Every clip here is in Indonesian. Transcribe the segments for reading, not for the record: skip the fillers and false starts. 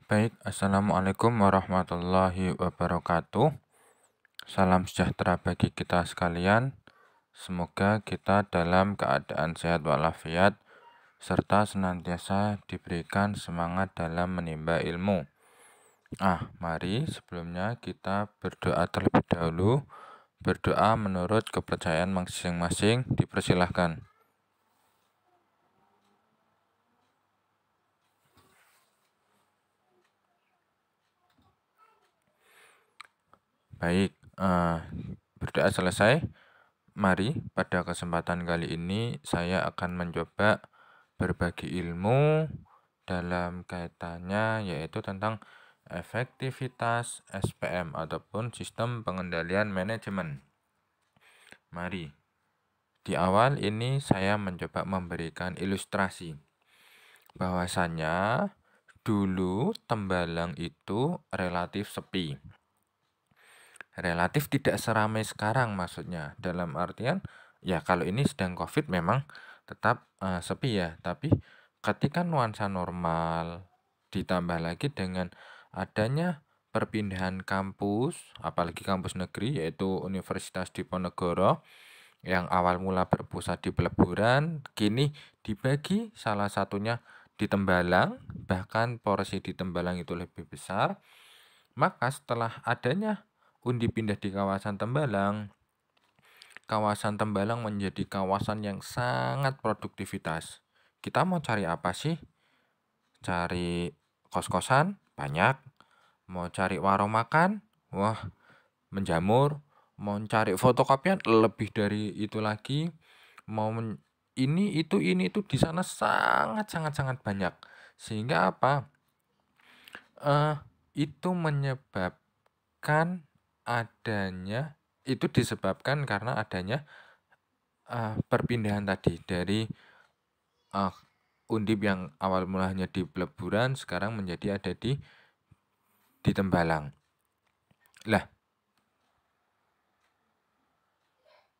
Baik, Assalamualaikum warahmatullahi wabarakatuh. Salam sejahtera bagi kita sekalian. Semoga kita dalam keadaan sehat walafiat, serta senantiasa diberikan semangat dalam menimba ilmu. Mari sebelumnya kita berdoa terlebih dahulu. Berdoa menurut kepercayaan masing-masing, dipersilahkan. Baik, berdoa selesai. Mari pada kesempatan kali ini saya akan mencoba berbagi ilmu dalam kaitannya yaitu tentang efektivitas SPM ataupun sistem pengendalian manajemen. Mari, di awal ini saya mencoba memberikan ilustrasi bahwasannya dulu Tembalang itu relatif sepi. Relatif tidak seramai sekarang maksudnya. Dalam artian ya kalau ini sedang Covid memang tetap sepi ya, tapi ketika nuansa normal ditambah lagi dengan adanya perpindahan kampus, apalagi kampus negeri yaitu Universitas Diponegoro yang awal mula berpusat di Peleburan, kini dibagi salah satunya di Tembalang, bahkan porsi di Tembalang itu lebih besar. Maka setelah adanya Undi pindah di kawasan Tembalang menjadi kawasan yang sangat produktivitas. Kita mau cari apa sih? Cari kos-kosan? Banyak. Mau cari warung makan? Wah, menjamur. Mau cari fotokopian? Lebih dari itu lagi. Mau ini itu di sana sangat banyak. Sehingga apa? Itu disebabkan karena adanya perpindahan tadi dari Undip yang awal mulanya di Peleburan sekarang menjadi ada di Tembalang. Lah,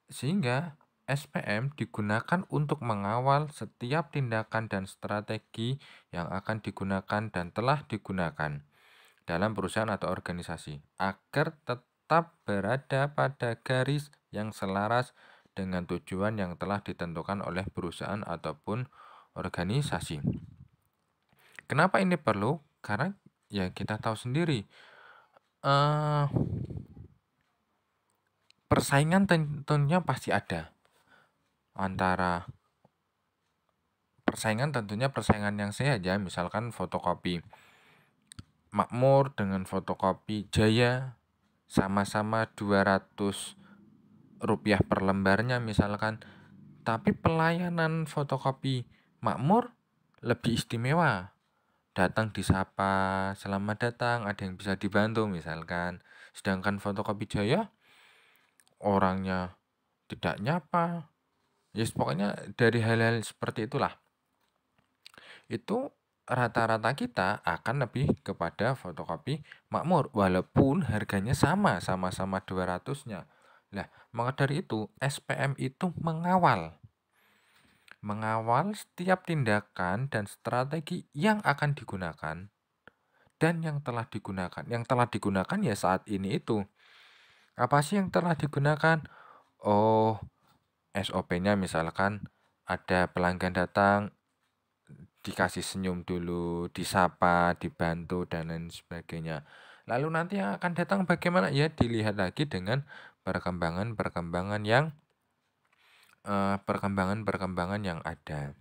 sehingga SPM digunakan untuk mengawal setiap tindakan dan strategi yang akan digunakan dan telah digunakan dalam perusahaan atau organisasi agar tetap berada pada garis yang selaras dengan tujuan yang telah ditentukan oleh perusahaan ataupun organisasi. Kenapa ini perlu? Karena ya kita tahu sendiri persaingan tentunya pasti ada antara persaingan yang sehat ya, misalkan fotokopi Makmur dengan fotokopi Jaya sama-sama 200 rupiah per lembarnya misalkan, tapi pelayanan fotokopi Makmur lebih istimewa. Datang disapa, selamat datang, ada yang bisa dibantu misalkan. Sedangkan fotokopi Jaya orangnya tidak nyapa. Yes, pokoknya dari hal-hal seperti itulah. Itu rata-rata kita akan lebih kepada fotokopi Makmur walaupun harganya sama-sama 200-nya. Nah, maka dari itu SPM itu mengawal setiap tindakan dan strategi yang akan digunakan dan yang telah digunakan. Yang telah digunakan ya saat ini itu. Apa sih yang telah digunakan? Oh, SOP-nya misalkan ada pelanggan datang, dikasih senyum dulu, disapa, dibantu, dan lain sebagainya. Lalu nanti yang akan datang bagaimana? Ya dilihat lagi dengan perkembangan-perkembangan yang ada.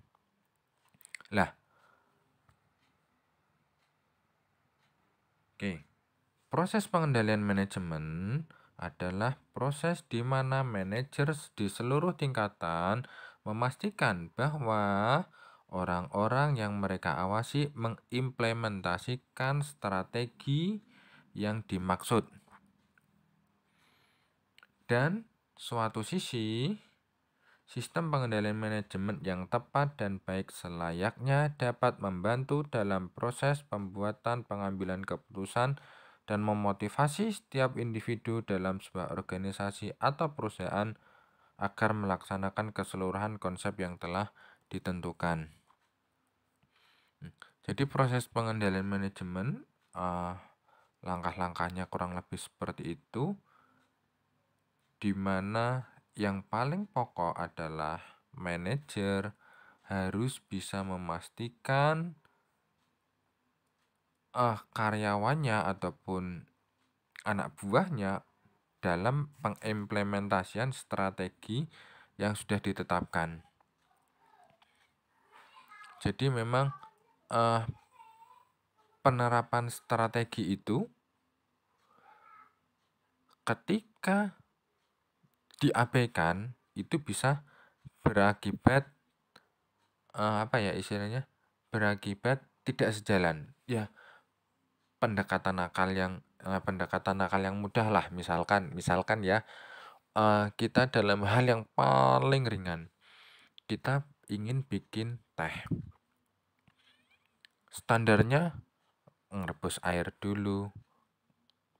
Lah, oke. Proses pengendalian manajemen adalah proses di mana manajer di seluruh tingkatan memastikan bahwa orang-orang yang mereka awasi mengimplementasikan strategi yang dimaksud. Dan suatu sisi, sistem pengendalian manajemen yang tepat dan baik selayaknya dapat membantu dalam proses pembuatan pengambilan keputusan dan memotivasi setiap individu dalam sebuah organisasi atau perusahaan agar melaksanakan keseluruhan konsep yang telah ditentukan. Jadi proses pengendalian manajemen eh, langkah-langkahnya kurang lebih seperti itu, di mana yang paling pokok adalah manajer harus bisa memastikan karyawannya ataupun anak buahnya dalam pengimplementasian strategi yang sudah ditetapkan. Jadi memang penerapan strategi itu ketika diabaikan itu bisa berakibat apa ya istilahnya? Berakibat tidak sejalan. Ya, pendekatan nakal yang mudah lah, misalkan ya, kita dalam hal yang paling ringan, kita ingin bikin teh. Standarnya ngerebus air dulu,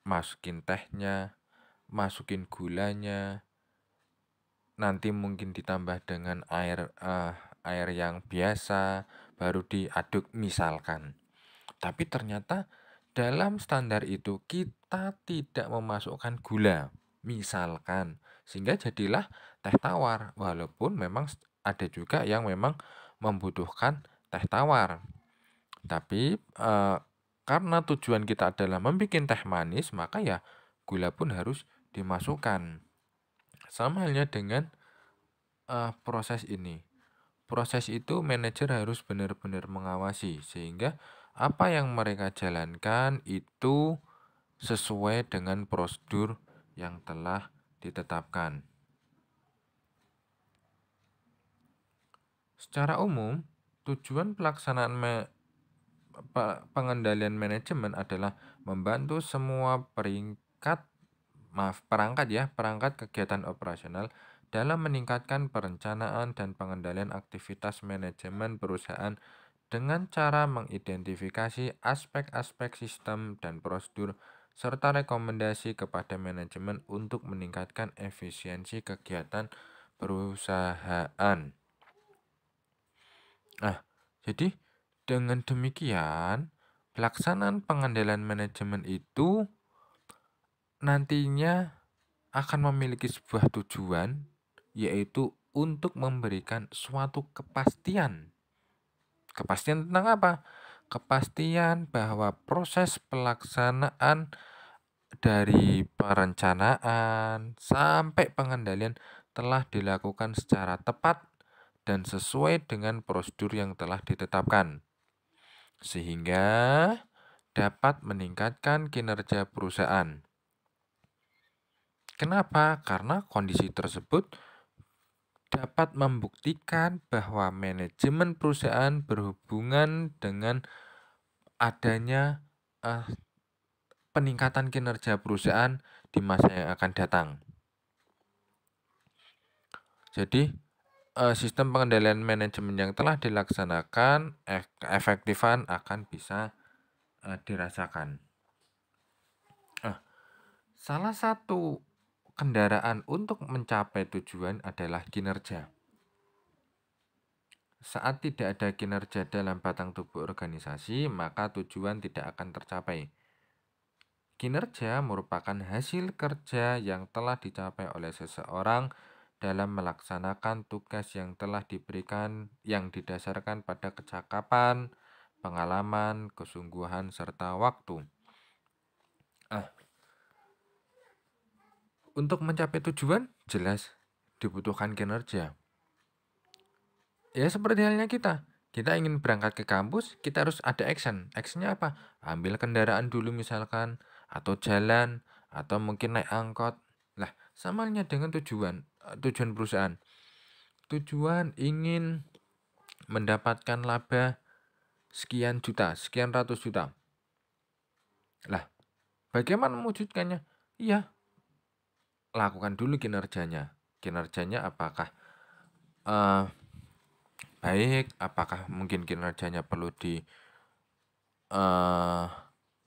masukin tehnya, masukin gulanya, nanti mungkin ditambah dengan air yang biasa, baru diaduk misalkan. Tapi ternyata dalam standar itu kita tidak memasukkan gula, misalkan. Sehingga jadilah teh tawar, walaupun memang ada juga yang memang membutuhkan teh tawar. Tapi karena tujuan kita adalah membuat teh manis, maka ya gula pun harus dimasukkan. Sama halnya dengan proses ini. Proses itu manajer harus benar-benar mengawasi sehingga apa yang mereka jalankan itu sesuai dengan prosedur yang telah ditetapkan. Secara umum, tujuan pelaksanaan pengendalian manajemen adalah membantu semua perangkat kegiatan operasional dalam meningkatkan perencanaan dan pengendalian aktivitas manajemen perusahaan dengan cara mengidentifikasi aspek-aspek sistem dan prosedur serta rekomendasi kepada manajemen untuk meningkatkan efisiensi kegiatan perusahaan. Jadi dengan demikian, pelaksanaan pengendalian manajemen itu nantinya akan memiliki sebuah tujuan, yaitu untuk memberikan suatu kepastian. Kepastian tentang apa? Kepastian bahwa proses pelaksanaan dari perencanaan sampai pengendalian telah dilakukan secara tepat dan sesuai dengan prosedur yang telah ditetapkan, sehingga dapat meningkatkan kinerja perusahaan. Kenapa? Karena kondisi tersebut dapat membuktikan bahwa manajemen perusahaan berhubungan dengan adanya peningkatan kinerja perusahaan di masa yang akan datang. Jadi, sistem pengendalian manajemen yang telah dilaksanakan, keefektifan akan bisa dirasakan. Salah satu kendaraan untuk mencapai tujuan adalah kinerja. Saat tidak ada kinerja dalam batang tubuh organisasi, maka tujuan tidak akan tercapai. Kinerja merupakan hasil kerja yang telah dicapai oleh seseorang dalam melaksanakan tugas yang telah diberikan yang didasarkan pada kecakapan, pengalaman, kesungguhan, serta waktu. Untuk mencapai tujuan, jelas dibutuhkan kinerja. Ya seperti halnya kita ingin berangkat ke kampus, kita harus ada action. Actionnya apa? Ambil kendaraan dulu misalkan, atau jalan, atau mungkin naik angkot. Lah, sama halnya dengan tujuan perusahaan. Tujuan ingin mendapatkan laba sekian juta, sekian ratus juta. Lah, bagaimana mewujudkannya? Iya, lakukan dulu kinerjanya. Kinerjanya apakah baik, apakah mungkin kinerjanya perlu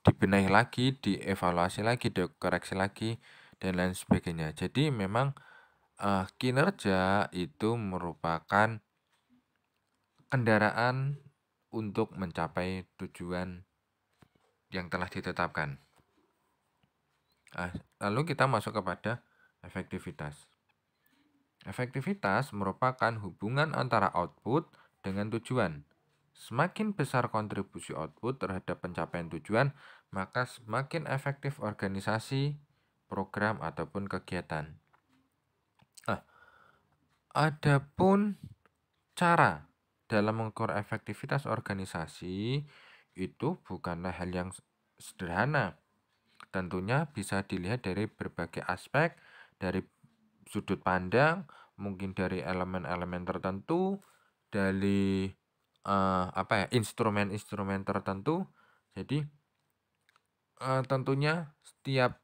dibenahi lagi, dievaluasi lagi, dikoreksi lagi, dan lain sebagainya. Jadi memang kinerja itu merupakan kendaraan untuk mencapai tujuan yang telah ditetapkan. Lalu kita masuk kepada efektivitas. Efektivitas merupakan hubungan antara output dengan tujuan. Semakin besar kontribusi output terhadap pencapaian tujuan, maka semakin efektif organisasi, program, ataupun kegiatan. Adapun cara dalam mengukur efektivitas organisasi itu bukanlah hal yang sederhana. Tentunya bisa dilihat dari berbagai aspek, dari sudut pandang, mungkin dari elemen-elemen tertentu, dari instrumen-instrumen tertentu. Jadi tentunya setiap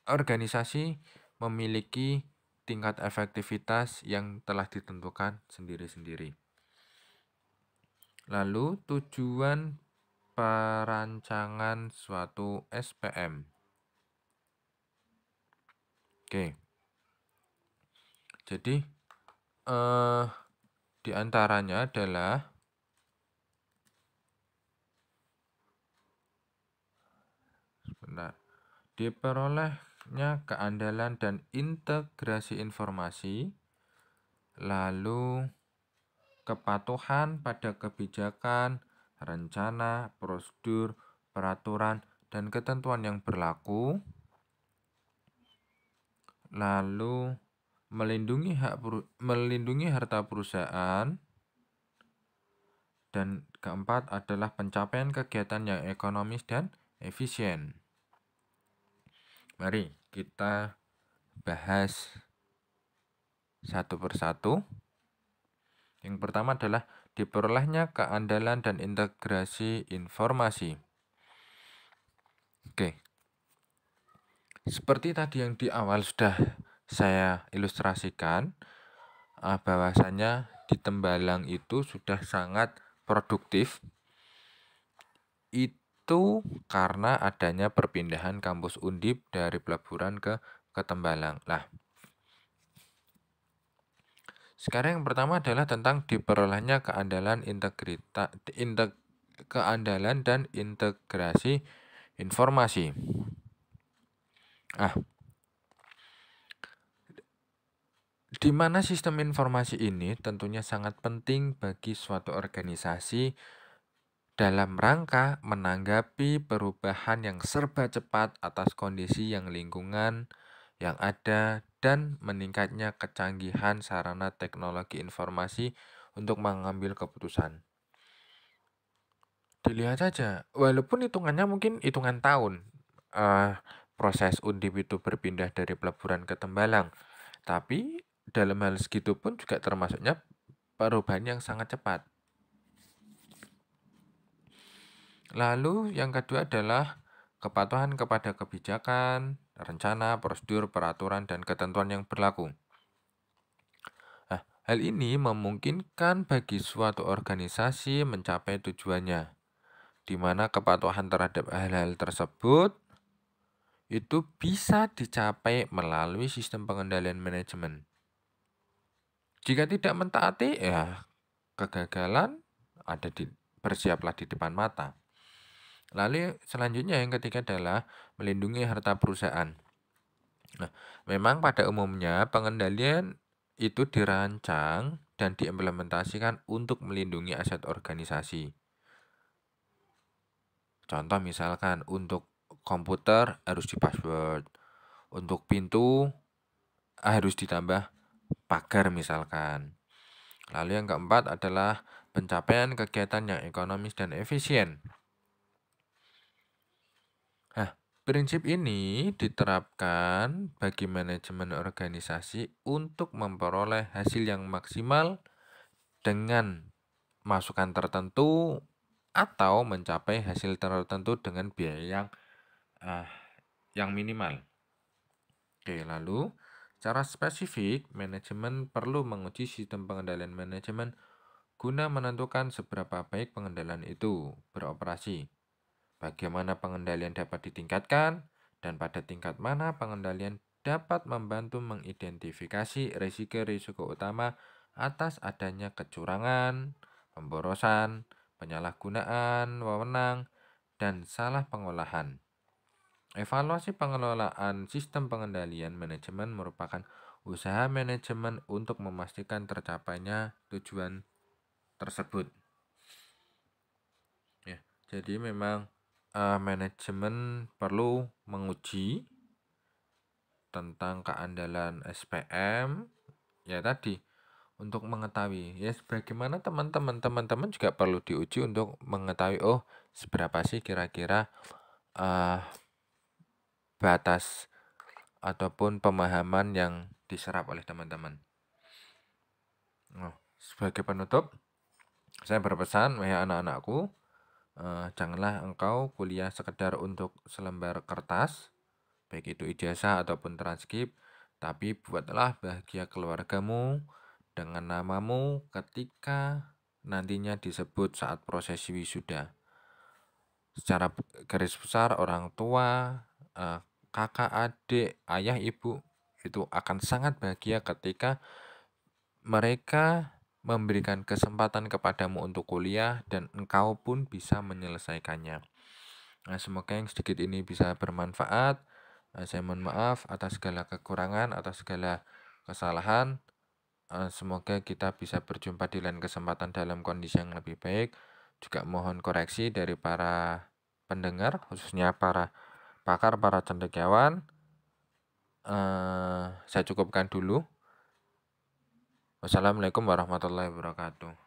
organisasi memiliki tingkat efektivitas yang telah ditentukan sendiri-sendiri. Lalu tujuan perancangan suatu SPM. Oke. Jadi di antaranya adalah diperolehnya keandalan dan integrasi informasi, lalu kepatuhan pada kebijakan, rencana, prosedur, peraturan, dan ketentuan yang berlaku, lalu melindungi harta perusahaan, dan keempat adalah pencapaian kegiatan yang ekonomis dan efisien. Mari kita bahas satu persatu. Yang pertama adalah diperolehnya keandalan dan integrasi informasi. Oke. Seperti tadi yang di awal sudah saya ilustrasikan, bahwasanya di Tembalang itu sudah sangat produktif. Itu karena adanya perpindahan kampus Undip dari Pelabuhan ke Tembalang. Nah, sekarang yang pertama adalah tentang diperolehnya keandalan dan integrasi informasi. Di mana sistem informasi ini tentunya sangat penting bagi suatu organisasi dalam rangka menanggapi perubahan yang serba cepat atas kondisi yang lingkungan yang ada dan meningkatnya kecanggihan sarana teknologi informasi untuk mengambil keputusan. Dilihat saja, walaupun hitungannya mungkin hitungan tahun, proses Undip itu berpindah dari Peleburan ke Tembalang, tapi dalam hal segitu pun juga termasuknya perubahan yang sangat cepat. Lalu yang kedua adalah kepatuhan kepada kebijakan, rencana, prosedur, peraturan, dan ketentuan yang berlaku. Nah, hal ini memungkinkan bagi suatu organisasi mencapai tujuannya, di mana kepatuhan terhadap hal-hal tersebut itu bisa dicapai melalui sistem pengendalian manajemen. Jika tidak mentaati, ya kegagalan bersiaplah di depan mata. Lalu selanjutnya yang ketiga adalah melindungi harta perusahaan. Nah, memang pada umumnya pengendalian itu dirancang dan diimplementasikan untuk melindungi aset organisasi. Contoh misalkan untuk komputer harus di-password, untuk pintu harus ditambah pagar misalkan. Lalu yang keempat adalah pencapaian kegiatan yang ekonomis dan efisien. Nah, prinsip ini diterapkan bagi manajemen organisasi untuk memperoleh hasil yang maksimal dengan masukan tertentu atau mencapai hasil tertentu dengan biaya yang minimal. Oke, lalu secara spesifik, manajemen perlu menguji sistem pengendalian manajemen guna menentukan seberapa baik pengendalian itu beroperasi, bagaimana pengendalian dapat ditingkatkan, dan pada tingkat mana pengendalian dapat membantu mengidentifikasi risiko-risiko utama atas adanya kecurangan, pemborosan, penyalahgunaan wewenang, dan salah pengolahan. Evaluasi pengelolaan sistem pengendalian manajemen merupakan usaha manajemen untuk memastikan tercapainya tujuan tersebut. Ya, jadi memang manajemen perlu menguji tentang keandalan SPM, ya tadi untuk mengetahui ya bagaimana teman-teman juga perlu diuji untuk mengetahui seberapa sih kira-kira batas ataupun pemahaman yang diserap oleh teman-teman. Sebagai penutup, saya berpesan, wahai anak-anakku, janganlah engkau kuliah sekedar untuk selembar kertas, baik itu ijazah ataupun transkrip, tapi buatlah bahagia keluargamu dengan namamu ketika nantinya disebut saat prosesi wisuda. Secara garis besar, orang tua, kakak, adik, ayah, ibu itu akan sangat bahagia ketika mereka memberikan kesempatan kepadamu untuk kuliah dan engkau pun bisa menyelesaikannya. Nah, semoga yang sedikit ini bisa bermanfaat. Saya mohon maaf atas segala kekurangan, atas segala kesalahan. Semoga kita bisa berjumpa di lain kesempatan dalam kondisi yang lebih baik. Juga mohon koreksi dari para pendengar, khususnya para pakar, para cendekiawan. Saya cukupkan dulu. Wassalamualaikum warahmatullahi wabarakatuh.